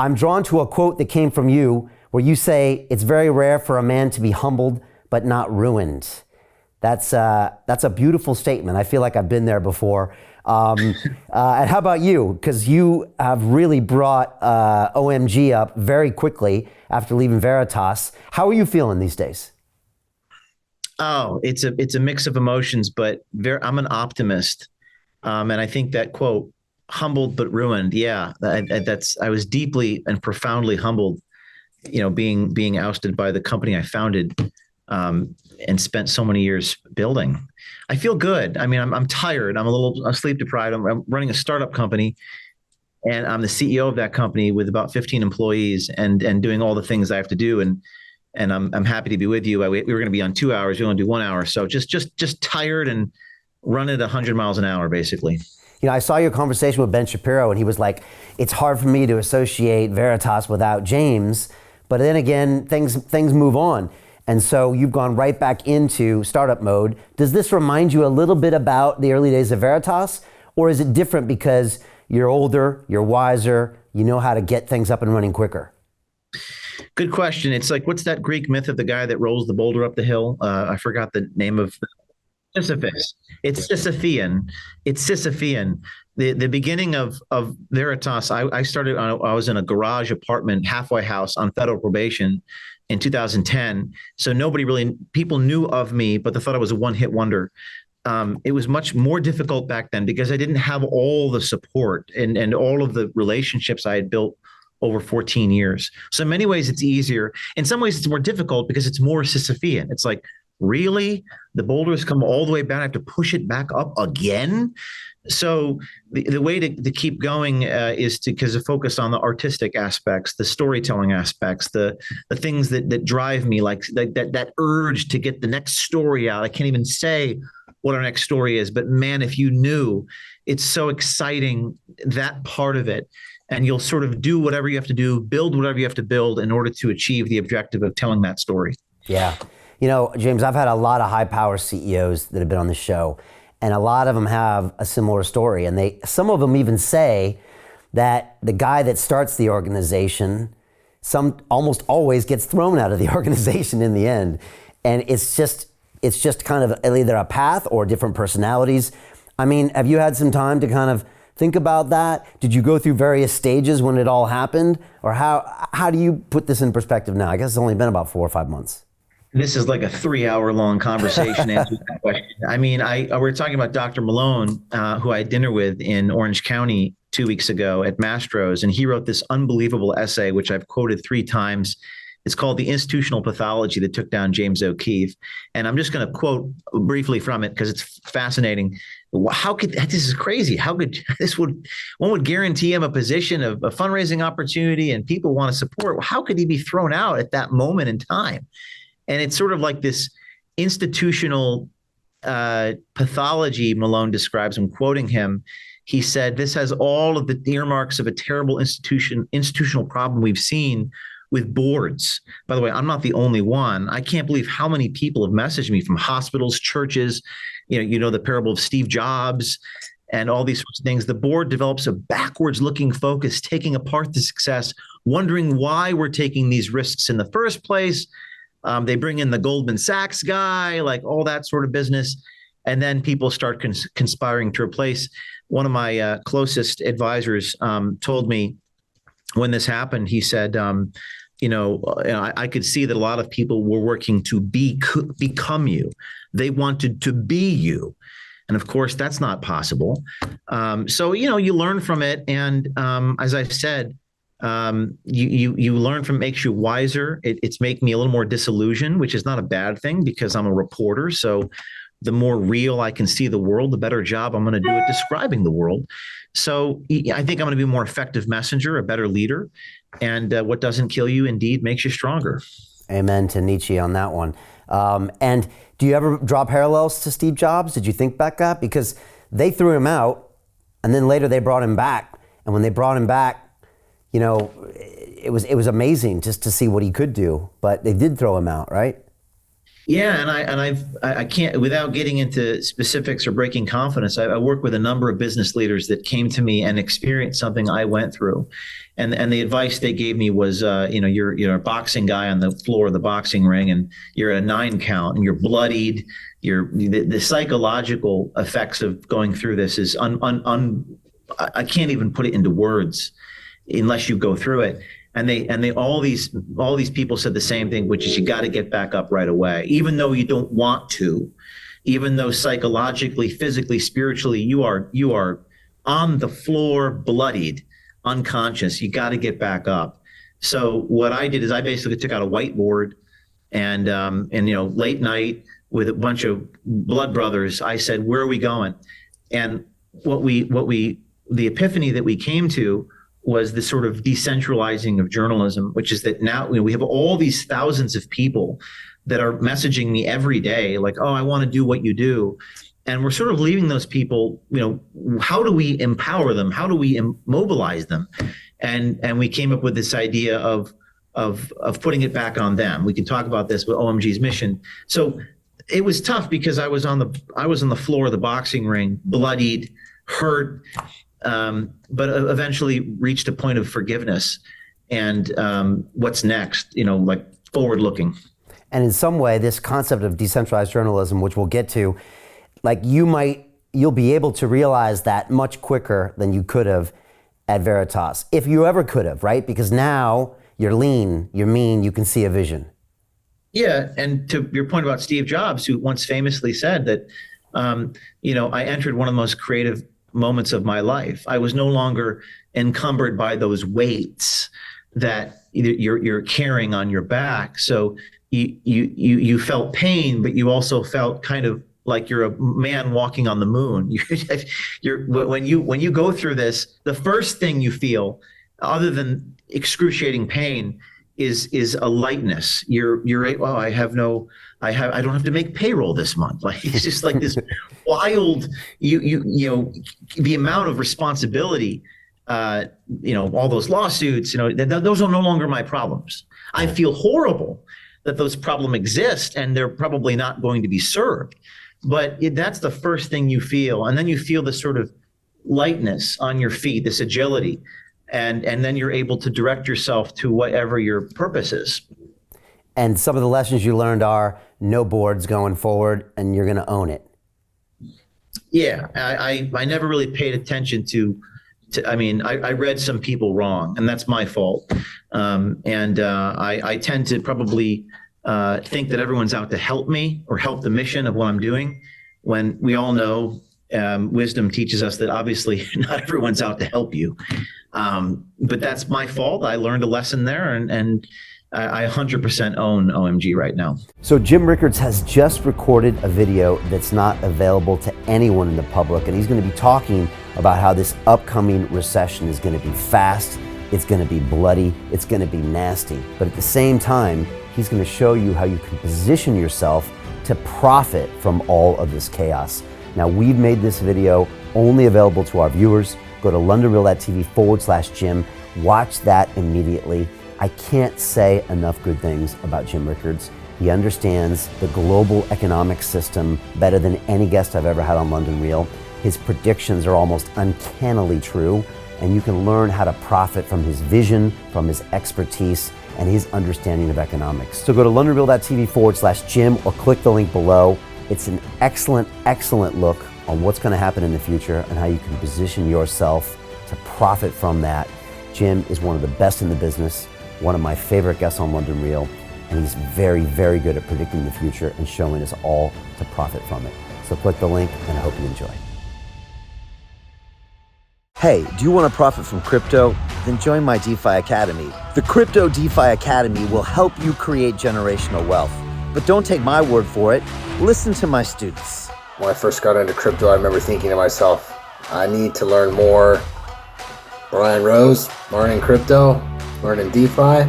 I'm drawn to a quote that came from you where you say, it's very rare for a man to be humbled but not ruined. That's a beautiful statement. I feel like I've been there before. And how about you? Because you have really brought OMG up very quickly after leaving Veritas. How are you feeling these days? Oh, it's a mix of emotions, but I'm an optimist, and I think that quote, "humbled but ruined," yeah, I was deeply and profoundly humbled, being ousted by the company I founded, and spent so many years building. I feel good. I mean, I'm tired. I'm a little sleep deprived. I'm running a startup company, and I'm the CEO of that company with about 15 employees, and doing all the things I have to do. And I'm happy to be with you. We were going to be on 2 hours. We only do 1 hour. So just tired and running at 100 miles an hour, basically. I saw your conversation with Ben Shapiro, and he was like, it's hard for me to associate Veritas without James. But then again, things move on. And so you've gone right back into startup mode. Does this remind you a little bit about the early days of Veritas? Or is it different because you're older, you're wiser, you know how to get things up and running quicker? Good question. It's like, what's that Greek myth of the guy that rolls the boulder up the hill? I forgot the name of Sisyphus. It's Sisyphean. It's Sisyphean. The beginning of Veritas, I was in a garage apartment, halfway house on federal probation in 2010. So people knew of me, but they thought I was a one-hit wonder. It was much more difficult back then because I didn't have all the support and all of the relationships I had built over 14 years. So in many ways, it's easier. In some ways, it's more difficult because it's more Sisyphean. It's like, really? The boulders come all the way back. I have to push it back up again? So the way to keep going is to focus on the artistic aspects, the storytelling aspects, the things that drive me, like that urge to get the next story out. I can't even say what our next story is, but man, if you knew, it's so exciting, that part of it. And you'll sort of do whatever you have to do, build whatever you have to build in order to achieve the objective of telling that story. Yeah. James, I've had a lot of high power CEOs that have been on the show, and a lot of them have a similar story. And some of them even say that the guy that starts the organization, almost always gets thrown out of the organization in the end. And it's just kind of either a path or different personalities. I mean, have you had some time to kind of think about that? Did you go through various stages when it all happened? Or how do you put this in perspective now? I guess it's only been about 4 or 5 months. This is like a 3-hour-long conversation answering that question. I mean, we're talking about Dr. Malone, who I had dinner with in Orange County 2 weeks ago at Mastro's, and he wrote this unbelievable essay, which I've quoted 3 times. It's called The Institutional Pathology That Took Down James O'Keefe. And I'm just going to quote briefly from it because it's fascinating. This is crazy. One would guarantee him a position of a fundraising opportunity and people want to support. How could he be thrown out at that moment in time? And it's sort of like this institutional pathology Malone describes. I'm quoting him. He said, this has all of the earmarks of a terrible institutional problem we've seen with boards. By the way, I'm not the only one. I can't believe how many people have messaged me from hospitals, churches, the parable of Steve Jobs and all these sorts of things. The board develops a backwards looking focus, taking apart the success, wondering why we're taking these risks in the first place. They bring in the Goldman Sachs guy, like all that sort of business. And then people start conspiring to replace. One of my closest advisors told me when this happened, he said, I could see that a lot of people were working to become you. They wanted to be you. And of course, that's not possible. So, you learn from it. And as I said, you learn from it, makes you wiser. It's making me a little more disillusioned, which is not a bad thing because I'm a reporter. So the more real I can see the world, the better job I'm going to do at describing the world. So I think I'm going to be a more effective messenger, a better leader. And what doesn't kill you indeed makes you stronger. Amen to Nietzsche on that one. And do you ever draw parallels to Steve Jobs? Did you think back that? Because they threw him out and then later they brought him back. And when they brought him back, it was amazing just to see what he could do. But they did throw him out, right? Yeah, I can't, without getting into specifics or breaking confidence. I work with a number of business leaders that came to me and experienced something I went through, and the advice they gave me was, you're a boxing guy on the floor of the boxing ring, and you're at a 9 count, and you're bloodied. The psychological effects of going through this is I can't even put it into words unless you go through it. And they all these people said the same thing, which is you got to get back up right away, even though you don't want to, even though psychologically, physically, spiritually you are on the floor, bloodied, unconscious. You got to get back up. So what I did is I basically took out a whiteboard, and late night with a bunch of blood brothers, I said, where are we going? And the epiphany that we came to was the sort of decentralizing of journalism, which is that now we have all these thousands of people that are messaging me every day, like, oh, I want to do what you do. And we're sort of leaving those people, how do we empower them? How do we mobilize them? And we came up with this idea of putting it back on them. We can talk about this with OMG's mission. So it was tough because I was on the floor of the boxing ring, bloodied, hurt, but eventually reached a point of forgiveness and what's next, like forward looking. And in some way, this concept of decentralized journalism, which we'll get to, like you'll be able to realize that much quicker than you could have at Veritas, if you ever could have, right? Because now you're lean, you're mean, you can see a vision. Yeah, and to your point about Steve Jobs, who once famously said that, I entered one of the most creative moments of my life. I was no longer encumbered by those weights that you're carrying on your back. So you felt pain, but you also felt kind of like you're a man walking on the moon. When you go through this, the first thing you feel, other than excruciating pain, is a lightness. I don't have to make payroll this month. Like it's just like this wild, the amount of responsibility, all those lawsuits, those are no longer my problems. I feel horrible that those problems exist and they're probably not going to be served. But that's the first thing you feel. And then you feel this sort of lightness on your feet, this agility. And then you're able to direct yourself to whatever your purpose is. And some of the lessons you learned are no boards going forward, and you're going to own it. Yeah, I never really paid attention to I read some people wrong, and that's my fault. I tend to probably think that everyone's out to help me or help the mission of what I'm doing, when we all know wisdom teaches us that obviously not everyone's out to help you. But that's my fault. I learned a lesson there, and I 100% own OMG right now. So Jim Rickards has just recorded a video that's not available to anyone in the public, and he's going to be talking about how this upcoming recession is going to be fast, it's going to be bloody, it's going to be nasty. But at the same time, he's going to show you how you can position yourself to profit from all of this chaos. Now, we've made this video only available to our viewers. Go to londonreal.tv/Jim. Watch that immediately. I can't say enough good things about Jim Rickards. He understands the global economic system better than any guest I've ever had on London Real. His predictions are almost uncannily true, and you can learn how to profit from his vision, from his expertise, and his understanding of economics. So go to londonreal.tv/Jim or click the link below. It's an excellent, excellent look on what's going to happen in the future and how you can position yourself to profit from that. Jim is one of the best in the business, one of my favorite guests on London Real, and he's very, very good at predicting the future and showing us all to profit from it. So click the link, and I hope you enjoy. Hey, do you want to profit from crypto? Then join my DeFi Academy. The Crypto DeFi Academy will help you create generational wealth. But don't take my word for it. Listen to my students. When I first got into crypto, I remember thinking to myself, I need to learn more. Brian Rose, learning crypto, learning DeFi,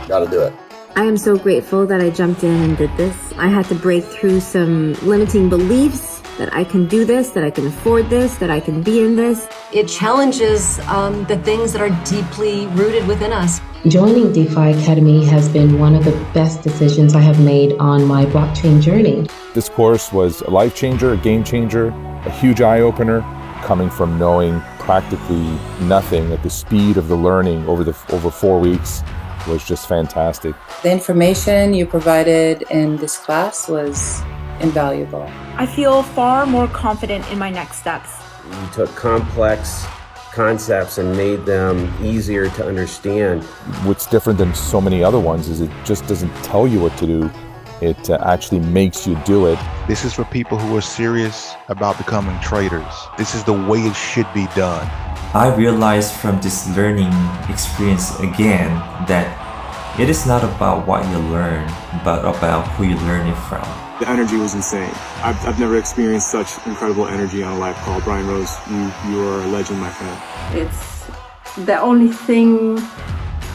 gotta do it. I am so grateful that I jumped in and did this. I had to break through some limiting beliefs that I can do this, that I can afford this, that I can be in this. It challenges the things that are deeply rooted within us. Joining DeFi Academy has been one of the best decisions I have made on my blockchain journey. This course was a life changer, a game changer, a huge eye-opener, coming from knowing practically nothing at the speed of the learning over 4 weeks was just fantastic. The information you provided in this class was invaluable. I feel far more confident in my next steps. You took complex concepts and made them easier to understand. What's different than so many other ones is it just doesn't tell you what to do. It actually makes you do it. This is for people who are serious about becoming traders. This is the way it should be done. I realized from this learning experience again that it is not about what you learn, but about who you learn it from. The energy was insane. I've never experienced such incredible energy on a live call. Brian Rose, you are a legend, my friend. It's the only thing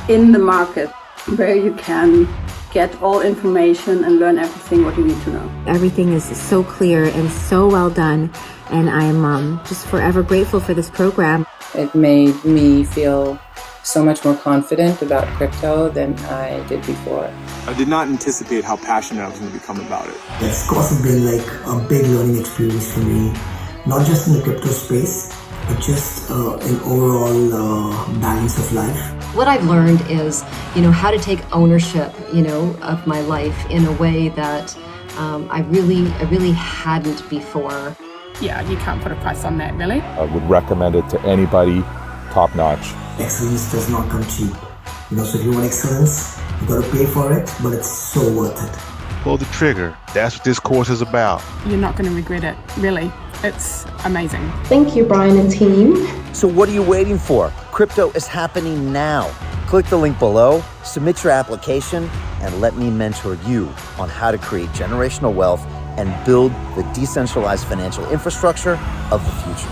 in the market where you can get all information and learn everything what you need to know. Everything is so clear and so well done, and I'm just forever grateful for this program. It made me feel so much more confident about crypto than I did before. I did not anticipate how passionate I was going to become about it. It's also been like a big learning experience for me, not just in the crypto space, but just an overall balance of life. What I've learned is, how to take ownership, of my life in a way that I really hadn't before. Yeah, you can't put a price on that, really. I would recommend it to anybody, top notch. Excellence does not come cheap. So if you want excellence, you gotta pay for it, but it's so worth it. Pull the trigger. That's what this course is about. You're not going to regret it, really. It's amazing. Thank you, Brian and team. So what are you waiting for? Crypto is happening now. Click the link below, submit your application, and let me mentor you on how to create generational wealth and build the decentralized financial infrastructure of the future.